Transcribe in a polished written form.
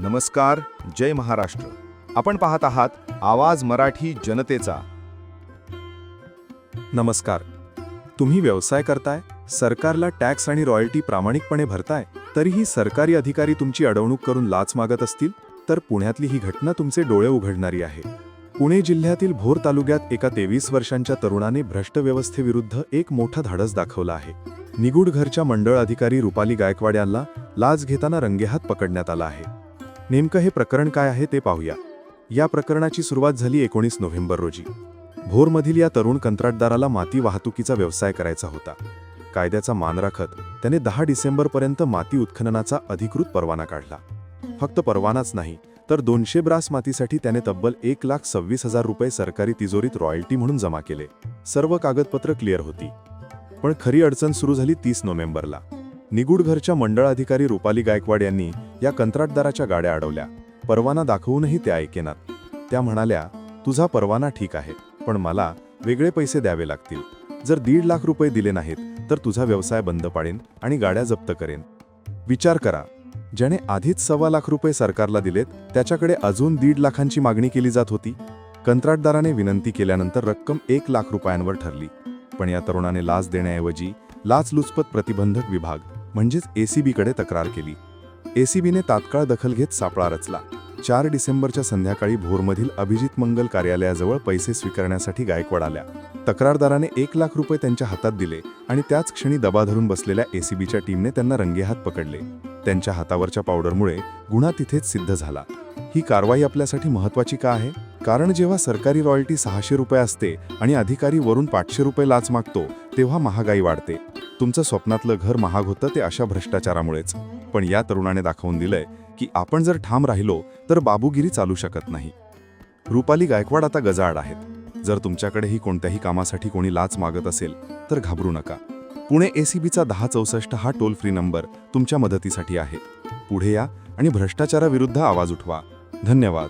नमस्कार. जय महाराष्ट्र. आपण पाहत आहात आवाज मराठी जनतेचा. नमस्कार. तुम्ही व्यवसाय करताय, सरकारला टॅक्स आणि रॉयल्टी प्रामाणिकपणे भरताय, तरीही सरकारी अधिकारी तुमची अडवणूक करून लाच मागत असतील, तर पुण्यातली ही घटना तुमचे डोळे उघडणारी आहे. पुणे जिल्ह्यातील भोर तालुक्यात एका 23 वर्षांच्या तरुणाने भ्रष्ट व्यवस्थेविरुद्ध एक मोठा धाडस दाखवला आहे. निगूड घरच्या मंडळ अधिकारी रुपाली गायकवाड यांना लाच घेताना रंगेहात पकडण्यात आला आहे. नेमकं हे प्रकरण काय आहे ते पाहूया. या प्रकरणाची सुरुवात झाली 19 नोव्हेंबर रोजी. भोरमधील या तरुण कंत्राटदाराला माती वाहतुकीचा व्यवसाय करायचा होता. कायद्याचा मान राखत त्याने 10 डिसेंबरपर्यंत माती उत्खननाचा अधिकृत परवाना काढला. फक्त परवानाच नाही, तर 200 ब्रास मातीसाठी त्याने तब्बल 1,26,000 रुपये सरकारी तिजोरीत रॉयल्टी म्हणून जमा केले. सर्व कागदपत्र क्लिअर होती. पण खरी अडचण सुरू झाली 30 नोव्हेंबरला. निगूड घरच्या मंडळ अधिकारी रुपाली गायकवाड यांनी या कंत्राटदाराच्या गाड्या अडवल्या. परवाना दाखवूनही त्या ऐकेनात. त्या म्हणाल्या, तुझा परवाना ठीक आहे, पण मला वेगळे पैसे द्यावे लागतील. जर 1.5 लाख रुपये दिले नाहीत तर तुझा व्यवसाय बंद पाडेन आणि गाड्या जप्त करेन. विचार करा, ज्याने आधीच 1.25 लाख रुपये सरकारला दिलेत, त्याच्याकडे अजून 1.5 लाखांची मागणी केली जात होती. कंत्राटदाराने विनंती केल्यानंतर रक्कम 1 लाख रुपयांवर ठरली. पण या तरुणाने लाच देण्याऐवजी लाचलुचपत प्रतिबंधक विभाग म्हणजेच ACB कडे तक्रार केली. ACB ने तात्काळ दखल घेत सापळा रचला. 4 डिसेंबरच्या संध्याकाळी भोरमधील अभिजित मंगल कार्यालयाजवळ पैसे स्वीकारण्यासाठी गायकवाड आल्या. तक्रारदाराने 1 लाख रुपये त्यांच्या हातात दिले आणि त्याच क्षणी दबा धरून बसलेल्या ACBच्या टीमने त्यांना रंगेहात पकडले. त्यांच्या हातावरच्या पावडरमुळे गुन्हा तिथेच सिद्ध झाला. ही कारवाई आपल्यासाठी महत्त्वाची का आहे? कारण जेव्हा सरकारी रॉयल्टी 600 रुपये असते आणि अधिकारी वरून 500 रुपये लाच मागतो, तेव्हा महागाई वाढते. तुमचं स्वप्नातलं घर महाग होतं ते अशा भ्रष्टाचारामुळेच. पण या तरुणाने दाखवून दिलंय की आपण जर ठाम राहिलो तर बाबूगिरी चालू शकत नाही. रुपाली गायकवाड आता गजाआड आहेत. जर तुमच्याकडेही कोणत्याही कामासाठी कोणी लाच मागत असेल तर घाबरू नका. पुणे ACBचा 1064 हा टोल फ्री नंबर तुमच्या मदतीसाठी आहे. पुढे या आणि भ्रष्टाचाराविरुद्ध आवाज उठवा. धन्यवाद.